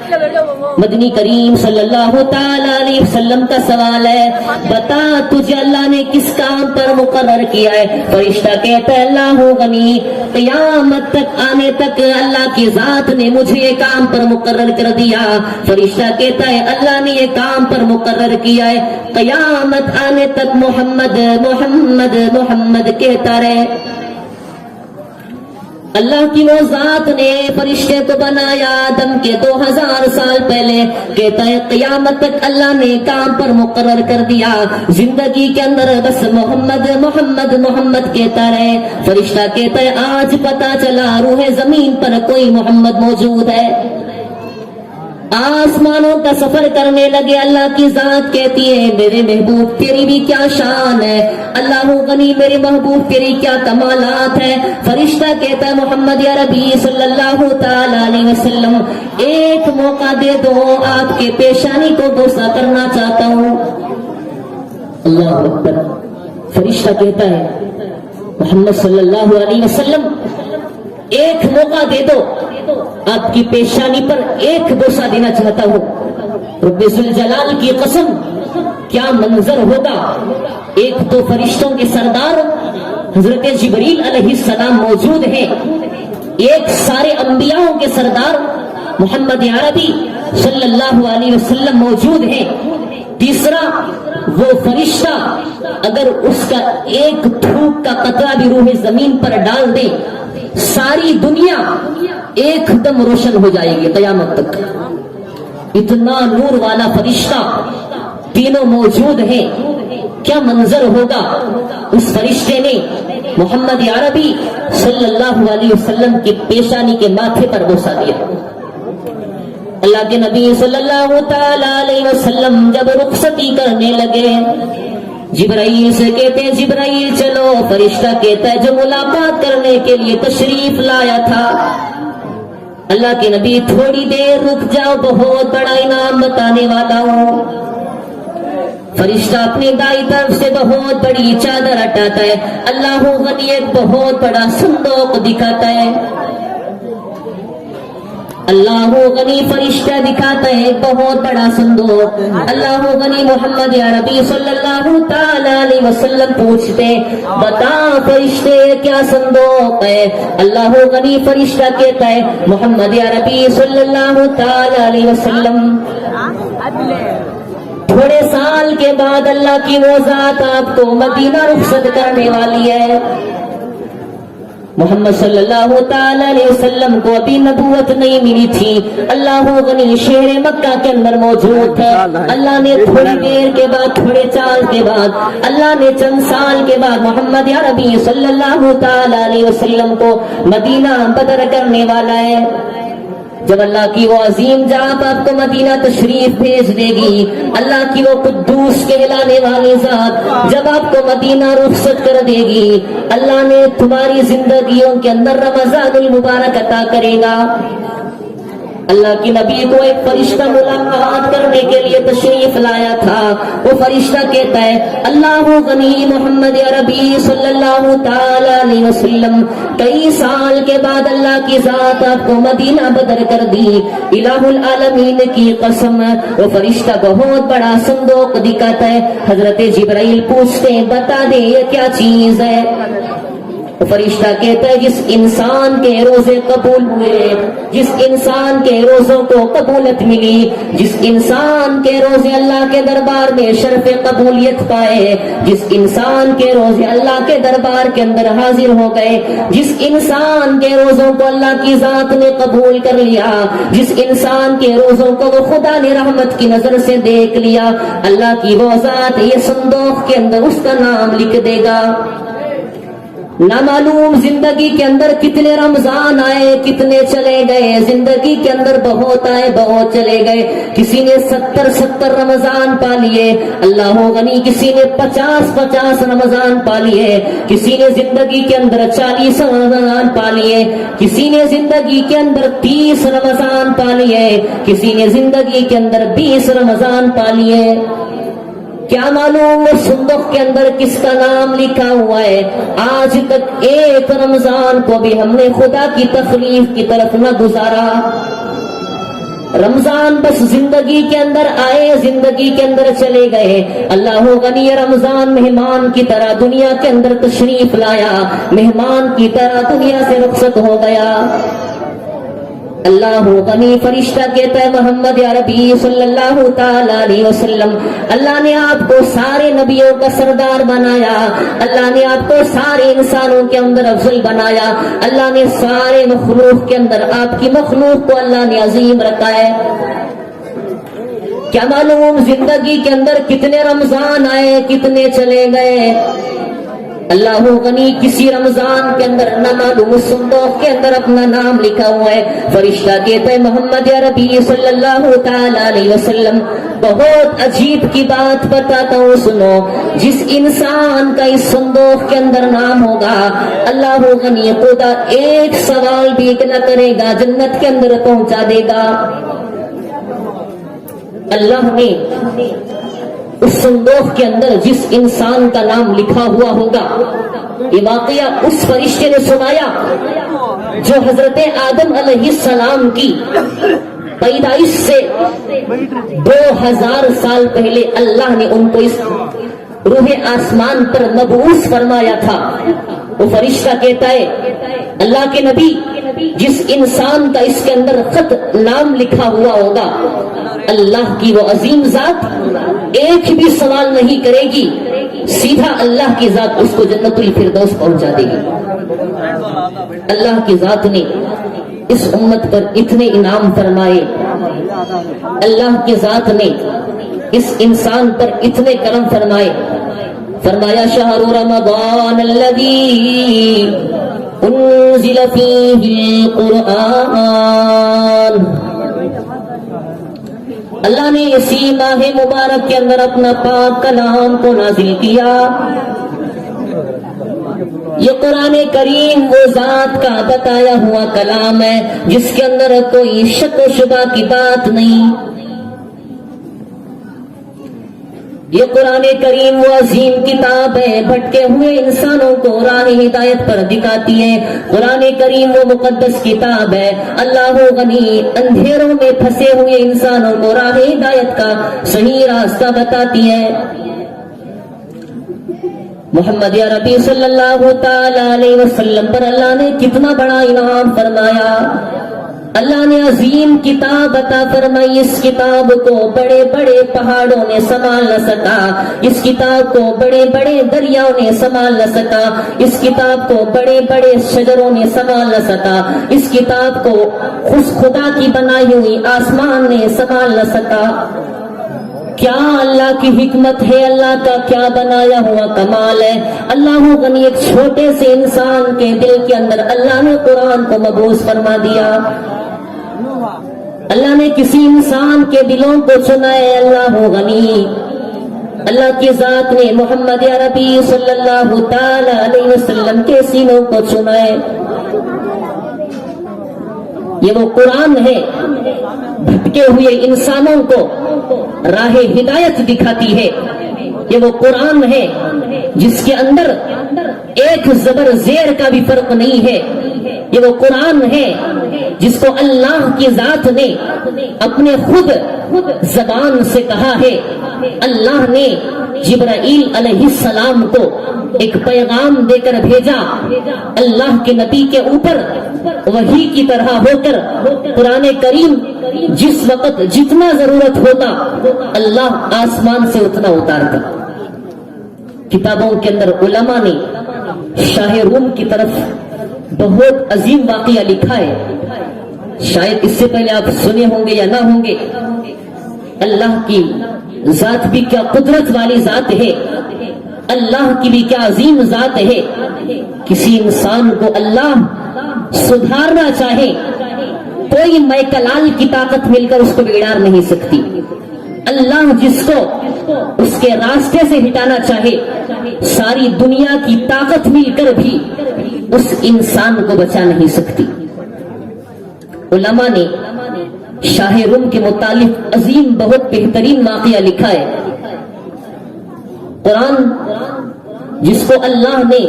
A: مدنی کریم صلی اللہ تعالی علیہ وسلم کا سوال ہے بتا تجھے اللہ نے کس کام پر مقرر کیا ہے؟ فرشتہ کہتا ہے اللہ غنی قیامت تک آنے تک اللہ کی ذات نے مجھے یہ کام پر مقرر کر دیا. فرشتہ کہتا ہے اللہ نے یہ کام پر مقرر کیا ہے قیامت آنے تک محمد محمد محمد کہتا رہے. اللہ کی وہ ذات نے فرشتے کو بنایا آدم کے 2000 سال پہلے، کہتا ہے قیامت تک اللہ نے کام پر مقرر کر دیا زندگی کے اندر بس محمد محمد محمد کہتا رہے. فرشتہ کہتا ہے آج پتا چلا روح زمین پر کوئی محمد موجود ہے. آسمانوں کا سفر کرنے لگے، اللہ کی ذات کہتی ہے میرے محبوب تیری بھی کیا شان ہے، اللہ غنی میرے محبوب تیری کیا کمالات ہے. فرشتہ کہتا ہے محمد عربی صلی اللہ تعالی علیہ وسلم ایک موقع دے دو، آپ کے پیشانی کو بوسہ کرنا چاہتا ہوں. اللہ اکبر. فرشتہ کہتا ہے محمد صلی اللہ علیہ وسلم ایک موقع دے دو، آپ کی پیشانی پر ایک بوسہ دینا چاہتا ہوں. رب ذوالجلال کی قسم کیا منظر ہوگا. ایک تو فرشتوں کے سردار حضرت جبریل علیہ السلام موجود ہیں، ایک سارے انبیاءوں کے سردار محمد عربی صلی اللہ علیہ وسلم موجود ہیں. تیسرا وہ فرشتہ اگر اس کا ایک تھوک کا قطرہ بھی روح زمین پر ڈال دے ساری دنیا ایک دم روشن ہو جائے گی قیامت تک. اتنا نور والا فرشتہ تینوں موجود ہیں. کیا منظر ہوگا. اس فرشتے نے محمد عربی صلی اللہ علیہ وسلم کی پیشانی کے ماتھے پر بوسہ دیا. اللہ کے نبی صلی اللہ تعالی علیہ وسلم جب رخصتی کرنے لگے جبرائیل سے کہتے ہیں جبرائیل چلو. فرشتہ کہتا ہے جو ملاقات کرنے کے لیے تشریف لایا تھا اللہ کے نبی تھوڑی دیر رک جاؤ، بہت بڑا انعام بتانے والا ہوں. فرشتہ اپنے دائیں طرف سے بہت بڑی چادر ہٹاتا ہے، اللہ غنی ایک بہت بڑا صندوق دکھاتا ہے. اللہ غنی فرشتہ دکھاتا ہے ایک بہت بڑا صندوق. اللہ غنی محمد عربی صلی اللہ تعالی علیہ وسلم پوچھتے بتا فرشتے کیا صندوق ہے. اللہ غنی فرشتہ کہتا ہے محمد عربی صلی اللہ تعالی علیہ وسلم تھوڑے سال کے بعد اللہ کی وہ ذات آپ کو مدینہ رخصت کرنے والی ہے. محمد صلی اللہ تعالی علیہ وسلم کو ابھی نبوت نہیں ملی تھی. اللہ غنی شہر مکہ کے اندر موجود تھا. اللہ نے تھوڑی دیر کے بعد، تھوڑے چال کے بعد، اللہ نے چند سال کے بعد محمد عربی صلی اللہ تعالی علیہ وسلم کو مدینہ بدر کرنے والا ہے. جب اللہ کی وہ عظیم ذات آپ کو مدینہ تشریف بھیج دے گی، اللہ کی وہ قدوس کہلانے والی ذات جب آپ کو مدینہ رخصت کر دے گی، اللہ نے تمہاری زندگیوں کے اندر رمضان المبارک عطا کرے گا. اللہ کی نبی کو ایک فرشتہ ملاقات کرنے کے لیے تشریف لایا تھا. وہ فرشتہ کہتا ہے اللہ غنی محمد عربی صلی اللہ تعالی علیہ وسلم کئی سال کے بعد اللہ کی ذات آپ کو مدینہ بدر کر دی. الہ العالمین کی قسم وہ فرشتہ بہت بڑا صندوق دکھاتا ہے. حضرت جبرائیل پوچھتے ہیں بتا دے یہ کیا چیز ہے؟ فرشتہ کہتا ہے جس انسان کے روزے قبول ہوئے، جس انسان کے روزوں کو قبولیت ملی، جس انسان کے روزے اللہ کے دربار میں شرف قبولیت پائے، جس انسان کے روزے اللہ کے دربار کے اندر حاضر ہو گئے، جس انسان کے روزوں کو اللہ کی ذات نے قبول کر لیا، جس انسان کے روزوں کو وہ خدا نے رحمت کی نظر سے دیکھ لیا، اللہ کی وہ ذات یہ صندوق کے اندر اس کا نام لکھ دے گا. نامعلوم زندگی کے اندر کتنے رمضان آئے کتنے چلے گئے، زندگی کے اندر بہت آئے بہت چلے گئے. کسی نے 70 رمضان پا لیے، اللہ غنی کسی نے 50 رمضان پا لیے، کسی نے زندگی کے اندر 40 رمضان پا لیے، کسی نے زندگی کے اندر 30 رمضان پا لیے، کسی نے زندگی کے اندر 20 رمضان پا لیے. کیا معلوم وہ صندوق کے اندر کس کا نام لکھا ہوا ہے؟ آج تک ایک رمضان کو بھی ہم نے خدا کی تخلیق کی طرف نہ گزارا. رمضان بس زندگی کے اندر آئے، زندگی کے اندر چلے گئے. اللہ غنی رمضان مہمان کی طرح دنیا کے اندر تشریف لایا، مہمان کی طرح دنیا سے رخصت ہو گیا. اللہ غنی فرشتہ کہتا ہے محمد عربی صلی اللہ تعالی علیہ وسلم اللہ نے آپ کو سارے نبیوں کا سردار بنایا، اللہ نے آپ کو سارے انسانوں کے اندر افضل بنایا، اللہ نے سارے مخلوق کے اندر آپ کی مخلوق کو اللہ نے عظیم رکھا ہے. کیا معلوم زندگی کے اندر کتنے رمضان آئے کتنے چلے گئے. اللہ غنی کسی رمضان کے اندر نہ معلوم صندوق کے اندر اپنا نام لکھا ہوا ہے. فرشتہ کہتا ہے محمد عربی صلی اللہ تعالی علیہ وسلم بہت عجیب کی بات بتاتا ہوں سنو. جس انسان کا اس صندوق کے اندر نام ہوگا، اللہ غنی خدا ایک سوال بھی نہ کرے گا، جنت کے اندر پہنچا دے گا. اللہ نے اس صندوق کے اندر جس انسان کا نام لکھا ہوا ہوگا، یہ واقعہ اس فرشتے نے سنایا جو حضرت آدم علیہ السلام کی پیدائش سے 2000 سال پہلے اللہ نے ان کو اس روح آسمان پر مبعوث فرمایا تھا. وہ فرشتہ کہتا ہے اللہ کے نبی جس انسان کا اس کے اندر خط نام لکھا ہوا ہوگا، اللہ کی وہ عظیم ذات ایک بھی سوال نہیں کرے گی، سیدھا اللہ کی ذات اس کو جنت الفردوس پہنچا دے گی. اللہ کی ذات نے اس امت پر اتنے انعام فرمائے، اللہ کی ذات نے اس انسان پر اتنے کرم فرمائے. فرمایا شہر رمضان الذی انزل فیہ القرآن. اللہ نے اسی ماہ مبارک کے اندر اپنا پاک کلام کو نازل کیا. یہ قرآن کریم وہ ذات کا بتایا ہوا کلام ہے جس کے اندر کوئی شک و شبہ کی بات نہیں. یہ قرآن کریم وہ عظیم کتاب ہے، بھٹکے ہوئے انسانوں کو راہ ہدایت پر دکھاتی ہے. قرآن کریم وہ مقدس کتاب ہے، اللہ غنی اندھیروں میں پھنسے ہوئے انسانوں کو راہ ہدایت کا صحیح راستہ بتاتی ہے. محمد عربی صلی اللہ تعالی علیہ وسلم پر اللہ نے کتنا بڑا انعام فرمایا. اللہ نے عظیم کتاب عطا فرمائی، اس کتاب کو بڑے بڑے پہاڑوں نے سنبھال نہ سکا، اس کتاب کو بڑے بڑے دریاؤں نے سنبھال نہ سکا، اس کتاب کو بڑے بڑے شجروں نے سنبھال نہ سکا، اس کتاب کو خدا کی بنائی ہوئی آسمان نے سنبھال نہ سکا۔ کیا اللہ کی حکمت ہے، اللہ کا کیا بنایا ہوا کمال ہے۔ اللہ غنی ایک چھوٹے سے انسان کے دل کے اندر اللہ نے قرآن کو مبعوث فرما دیا، اللہ نے کسی انسان کے دلوں کو چنا ہے۔ اللہ غنی، اللہ کی ذات نے محمد عربی صلی اللہ تعالی علیہ وسلم کے سینوں کو چنا ہے۔ یہ وہ قرآن ہے بھٹکے ہوئے انسانوں کو راہ ہدایت دکھاتی ہے، یہ وہ قرآن ہے جس کے اندر ایک زبر زیر کا بھی فرق نہیں ہے، یہ وہ قرآن ہے جس کو اللہ کی ذات نے اپنے خود زبان سے کہا ہے۔ اللہ نے جبرائیل علیہ السلام کو ایک پیغام دے کر بھیجا، اللہ کے نبی کے اوپر وحی کی طرح ہو کر قرآن کریم جس وقت جتنا ضرورت ہوتا اللہ آسمان سے اتنا اتارتا۔ کتابوں کے اندر علماء نے شاہ روم کی طرف بہت عظیم واقعہ لکھا ہے، شاید اس سے پہلے آپ سنے ہوں گے یا نہ ہوں گے۔ اللہ کی ذات بھی کیا قدرت والی ذات ہے، اللہ کی بھی کیا عظیم ذات ہے۔ کسی انسان کو اللہ سدھارنا چاہے، کوئی میکلال کی طاقت مل کر اس کو بگاڑ نہیں سکتی۔ اللہ جس کو اس کے راستے سے ہٹانا چاہے، ساری دنیا کی طاقت مل کر بھی اس انسان کو بچا نہیں سکتی۔ علماء نے شاہ روم کے متعلق عظیم بہت بہترین واقعہ لکھا ہے۔ قرآن جس کو اللہ نے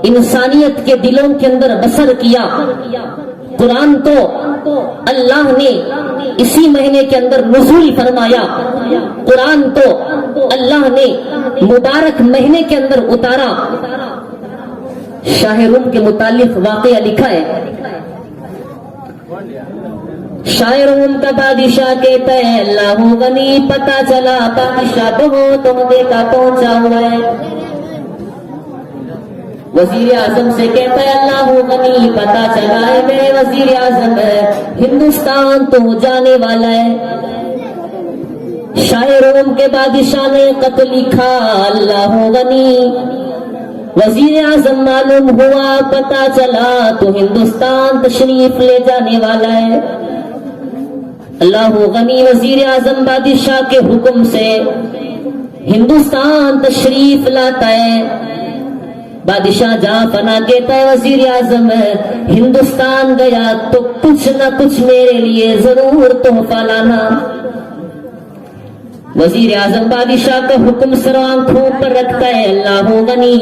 A: انسانیت کے دلوں کے اندر بسر کیا، قرآن کو اللہ نے اسی مہینے کے اندر نزول فرمایا، قرآن کو اللہ نے مبارک مہینے کے اندر اتارا۔ شاہ روم کے متعلق واقعہ لکھا ہے، شاہ روم کا بادشاہ کہتا ہے اللہ غنی، پتہ چلا بادشاہ بہت عہدے کا پہنچا ہوا ہے۔ وزیر اعظم سے کہتا ہے اللہ غنی، پتہ چلا ہے میرے وزیر اعظم ہندوستان تو جانے والا ہے۔ شاہ روم کے بادشاہ نے خط لکھا اللہ غنی، وزیر اعظم معلوم ہوا، پتہ چلا تو ہندوستان تشریف لے جانے والا ہے۔ اللہ غنی وزیر اعظم بادشاہ کے حکم سے ہندوستان تشریف لاتا ہے۔ بادشاہ جہاں فنا کہتا ہے وزیر اعظم ہندوستان گیا تو کچھ نہ کچھ میرے لیے ضرور تحفہ لانا۔ وزیر اعظم بادشاہ کا حکم سر آنکھوں پر رکھتا ہے، اللہ غنی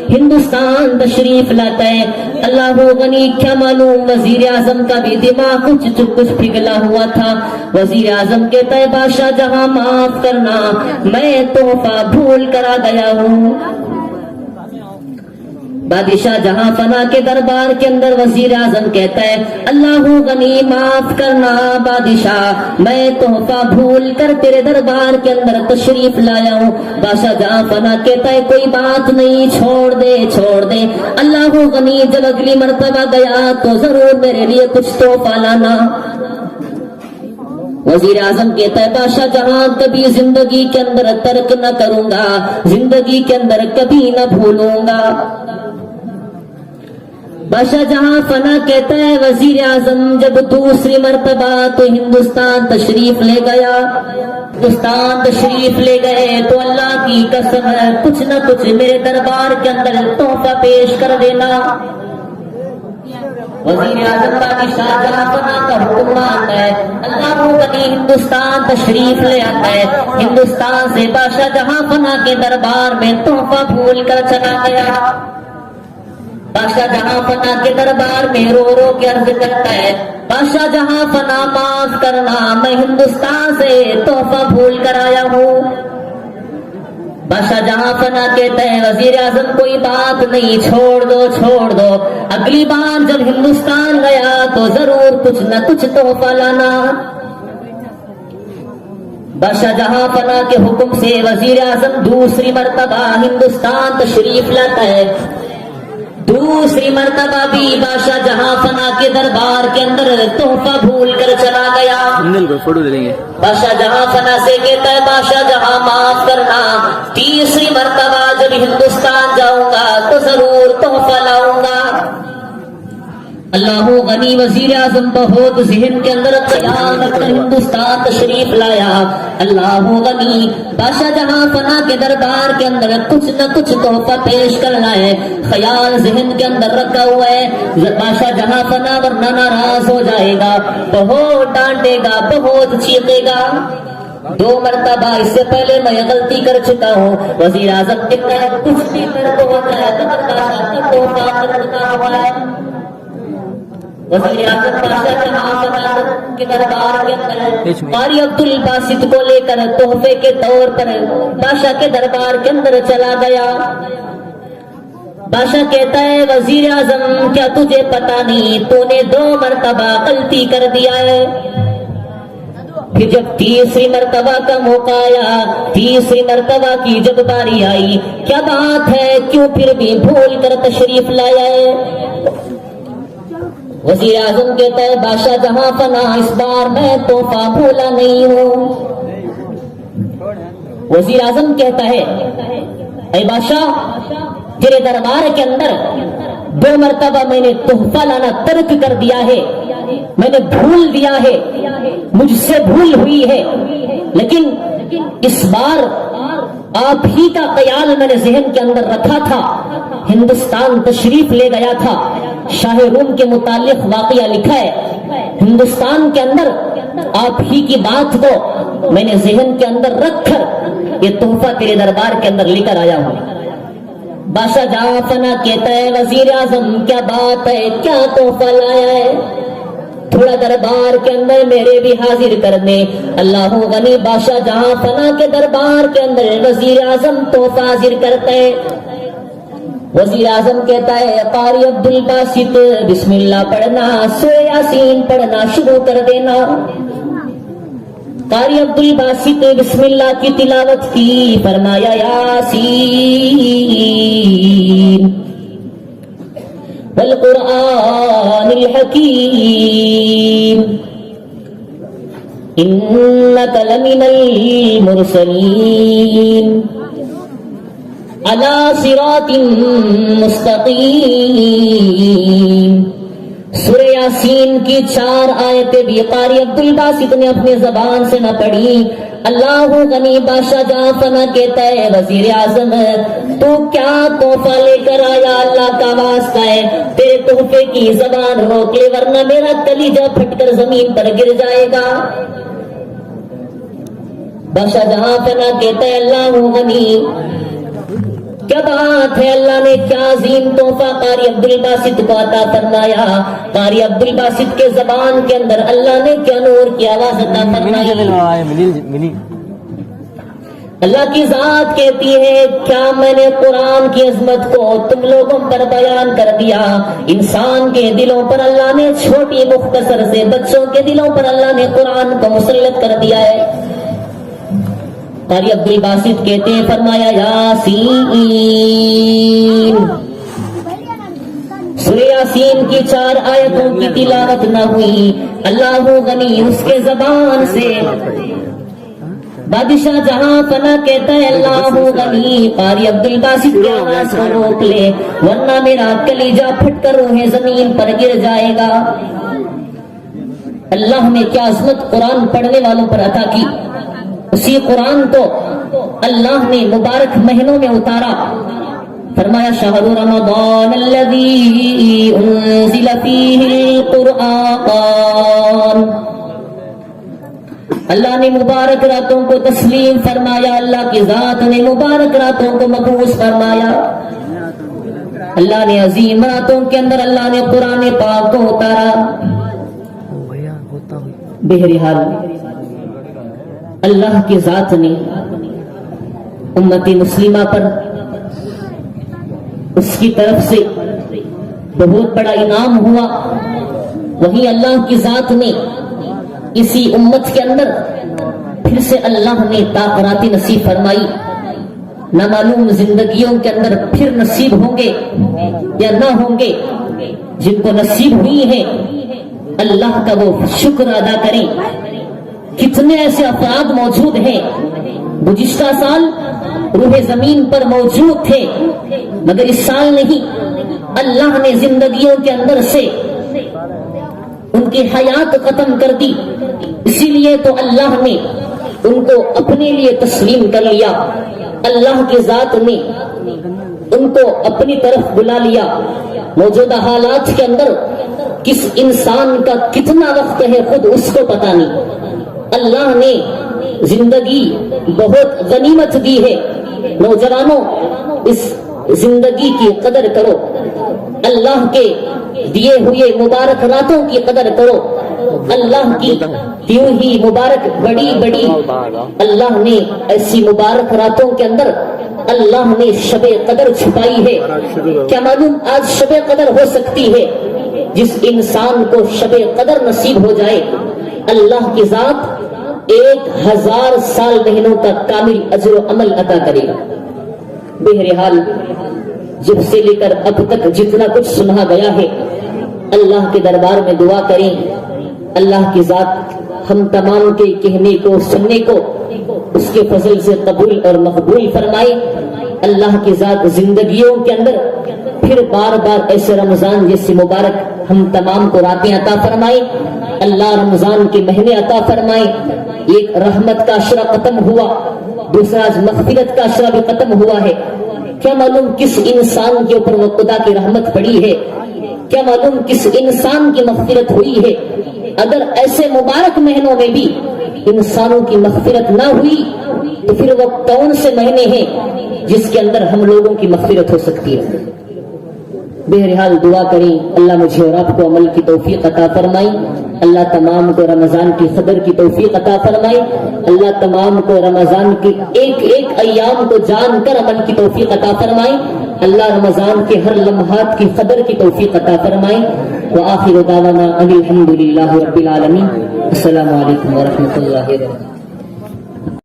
A: ہندوستان تشریف لاتا ہے۔ اللہ غنی کیا معلوم وزیر اعظم کا بھی دماغ کچھ پگھلا ہوا تھا۔ وزیر اعظم کہتا ہے بادشاہ جہاں معاف کرنا، میں تحفہ بھول کر آ گیا ہوں۔ بادشاہ جہاں فنا کے دربار کے اندر وزیر اعظم کہتا ہے اللہ غنی معاف کرنا بادشاہ، میں تحفہ بھول کر تیرے دربار کے اندر تشریف لایا ہوں۔ بادشاہ جہاں فنا کہتا ہے کوئی بات نہیں، چھوڑ دے۔ اللہ غنی جب اگلی مرتبہ گیا تو ضرور میرے لیے کچھ تحفہ لانا۔ وزیر اعظم کہتا ہے بادشاہ جہاں کبھی زندگی کے اندر ترک نہ کروں گا، زندگی کے اندر کبھی نہ بھولوں گا۔ بادشاہ جہاں فنا کہتا ہے وزیر اعظم جب دوسری مرتبہ تو ہندوستان تشریف لے گیا، ہندوستان تشریف لے گئے تو اللہ کی قسم ہے کچھ نہ کچھ میرے دربار کے اندر تحفہ پیش کر دینا۔ وزیر اعظم بادشاہ جہاں فنا کا حکم مانتا ہے، اللہ غنی ہندوستان تشریف لے آتا ہے۔ ہندوستان سے بادشاہ جہاں فنا کے دربار میں تحفہ بھول کر چلا گیا۔ بادشاہ جہاں فنا کے دربار میں رو رو کے عرض کرتا ہے بادشاہ جہاں فنا معاف کرنا، میں ہندوستان سے تحفہ بھول کر آیا ہوں۔ بادشاہ جہاں فنا کہتا ہے وزیر اعظم کوئی بات نہیں، چھوڑ دو، اگلی بار جب ہندوستان گیا تو ضرور کچھ نہ کچھ تحفہ لانا۔ بادشاہ جہاں فنا کے حکم سے وزیر اعظم دوسری مرتبہ ہندوستان تشریف لاتا ہے۔ دوسری مرتبہ بھی بادشاہ جہاں فنا کے دربار کے اندر تحفہ بھول کر چلا گیا۔
B: فوٹو دے دیں گے۔
A: بادشاہ جہاں فنا سے کہتا ہے بادشاہ جہاں معاف کرنا، تیسری مرتبہ جب ہندوستان جاؤں گا تو ضرور تحفہ لاؤں گا۔ اللہ غنی وزیر اعظم بہت ذہن کے اندر خیال رکھ کر ہندوستان تشریف لایا۔ اللہ غنی بادشاہ جہاں فنا کے دربار کے اندر کچھ نہ کچھ تحفہ پیش کرنا ہے، خیال ذہن کے اندر رکھا ہوا ہے۔ بادشاہ جہاں فنا ورنہ ناراض ہو جائے گا، بہت ڈانٹے گا، بہت چیخے گا۔ 2 مرتبہ اس سے پہلے میں غلطی کر چکا ہوں۔ وزیر اعظم کہتا ہے کچھ بھی میرے کو ہوتا ہے تو بادشاہ کا تحفہ کرنا ہوا ہے۔ وزیر اعظم بادشاہ جہاں فنا کے دربار کے اندر قاری عبد الباسط کو لے کر تحفے کے طور پر بادشاہ کے دربار کے اندر چلا گیا۔ بادشاہ کہتا ہے وزیر اعظم کیا تجھے پتا نہیں تو نے 2 مرتبہ غلطی کر دیا ہے؟ پھر جب تیسری مرتبہ کا موقع آیا، تیسری مرتبہ کی جب باری آئی، کیا بات ہے کیوں پھر بھی بھول کر تشریف لایا ہے؟ وزیر اعظم کہتا ہے بادشاہ جہاں فنا اس بار میں تحفہ بھولا نہیں ہوں۔ وزیر اعظم کہتا ہے اے بادشاہ تیرے دربار کے اندر 2 مرتبہ میں نے تحفہ لانا ترک کر دیا ہے، میں نے بھول دیا ہے، مجھ سے بھول ہوئی ہے، لیکن اس بار آپ ہی کا خیال میں نے ذہن کے اندر رکھا تھا، ہندوستان تشریف لے گیا تھا۔ شاہ روم کے متعلق واقعہ لکھا ہے، ہندوستان کے اندر آپ ہی کی بات کو میں نے ذہن کے اندر رکھ کر یہ تحفہ تیرے دربار کے اندر لے کر آیا ہوں۔ بادشاہ جہاں فنا کہتا ہے وزیر اعظم کیا بات ہے، کیا تحفہ لایا ہے؟ تھوڑا دربار کے اندر میرے بھی حاضر کر دے۔ اللہ غنی بادشاہ جہاں فنا کے دربار کے اندر وزیر اعظم تحفہ حاضر کرتا ہے۔ وزیر اعظم کہتا ہے قاری عبد الباسط بسم اللہ پڑھنا، سورہ یاسین پڑھنا شروع کر دینا۔ قاری عبد الباسط بسم اللہ کی تلاوت کی، فرمایا یاسین والقرآن الحکیم انک لمن المرسلین علی صراط مستقیم۔ سورہ یاسین کی 4 آیتیں بھی قاری عبد الباسط نے اپنے زبان سے نہ پڑھی۔ اللہ غنی بادشاہ جہاں فنا کہتا ہے وزیر اعظم تو کیا تحفہ لے کر آیا؟ اللہ کا واسطہ ہے تیرے تحفے کی زبان روک لے ورنہ میرا کلیجہ پھٹ کر زمین پر گر جائے گا۔ بادشاہ جہاں فنا کہتا ہے اللہ غنی کیا بات ہے، اللہ نے کیا عظیم تحفہ قاری عبد الباسط کو عطا فرمایا۔ قاری عبد الباسط کے زبان کے اندر اللہ نے کیا نور کی آواز عطا فرمائی۔ اللہ کی ذات کہتی ہے کیا میں نے قرآن کی عظمت کو تم لوگوں پر بیان کر دیا؟ انسان کے دلوں پر اللہ نے چھوٹی مختصر سے بچوں کے دلوں پر اللہ نے قرآن کو مسلط کر دیا ہے۔ قاری عبد الباسط کہتے ہیں فرمایا یاسین، سورہ یاسین کی 4 آیتوں کی تلاوت نہ ہوئی۔ اللہ غنی اس کے زبان سے بادشاہ جہاں فنا کہتا ہے اللہ غنی قاری عبد الباسط کی آواز کو روک لے ورنہ میرا کلیجہ پھٹ کر روح زمین پر گر جائے گا۔ اللہ نے کیا عظمت قرآن پڑھنے والوں پر عطا کی۔ اسی قرآن کو اللہ نے مبارک مہینوں میں اتارا، فرمایا شہر رمضان الذی انزل فیہ القرآن۔ اللہ نے مبارک راتوں کو تسلیم فرمایا، اللہ کی ذات نے مبارک راتوں کو مقبوض فرمایا۔ اللہ نے عظیم راتوں کے اندر اللہ نے قرآن پاک کو اتارا۔ بہرحال اللہ کی ذات نے امت مسلمہ پر اس کی طرف سے بہت بڑا انعام ہوا، وہیں اللہ کی ذات نے اسی امت کے اندر پھر سے اللہ نے طاقت نصیب فرمائی۔ نہ معلوم زندگیوں کے اندر پھر نصیب ہوں گے یا نہ ہوں گے، جن کو نصیب ہوئی ہے اللہ کا وہ شکر ادا کریں۔ کتنے ایسے افراد موجود ہیں گزشتہ سال روح زمین پر موجود تھے مگر اس سال نہیں، اللہ نے زندگیوں کے اندر سے ان کی حیات ختم کر دی، اسی لیے تو اللہ نے ان کو اپنے لیے تسلیم کر لیا، اللہ کی ذات نے ان کو اپنی طرف بلا لیا۔ موجودہ حالات کے اندر کس انسان کا کتنا وقت ہے خود اس کو پتہ نہیں، اللہ نے زندگی بہت غنیمت دی ہے۔ نوجوانوں اس زندگی کی قدر کرو، اللہ کے دیے ہوئے مبارک راتوں کی قدر کرو، اللہ کی دی ہوئی مبارک بڑی بڑی اللہ نے ایسی مبارک راتوں کے اندر اللہ نے شب قدر چھپائی ہے۔ کیا معلوم آج شب قدر ہو سکتی ہے؟ جس انسان کو شب قدر نصیب ہو جائے اللہ کی ذات 1000 سال مہینوں کا کامل اجر و عمل عطا کرے گا۔ بہرحال جب سے لے کر اب تک جتنا کچھ سنا گیا ہے اللہ کے دربار میں دعا کریں، اللہ کی ذات ہم تمام کے کہنے کو سننے کو اس کے فضل سے قبول اور مقبول فرمائے۔ اللہ کی ذات زندگیوں کے اندر پھر بار بار ایسے رمضان جیسے مبارک ہم تمام کو راتیں عطا فرمائے، اللہ رمضان کے مہینے عطا فرمائے۔ ایک رحمت کا عشرہ ختم ہوا، دوسرا آج مغفرت کا عشرہ بھی ختم ہوا ہے۔ کیا معلوم کس انسان کے اوپر وہ خدا کی رحمت پڑی ہے، کیا معلوم کس انسان کی مغفرت ہوئی ہے۔ اگر ایسے مبارک مہینوں میں بھی انسانوں کی مغفرت نہ ہوئی تو پھر وہ کون سے مہینے ہیں جس کے اندر ہم لوگوں کی مغفرت ہو سکتی ہے؟ بہرحال دعا کریں اللہ مجھے اور آپ کو عمل کی توفیق عطا فرمائے، اللہ تمام کو رمضان کی قدر کی توفیق عطا فرمائے، اللہ تمام کو رمضان کے ایک ایک ایام کو جان کر عمل کی توفیق عطا فرمائے، اللہ رمضان کے ہر لمحات کی قدر کی توفیق عطا فرمائے۔ وآخر دعوانا ان الحمد للہ رب العالمین۔ السلام علیکم ورحمۃ اللہ وبرکاتہ۔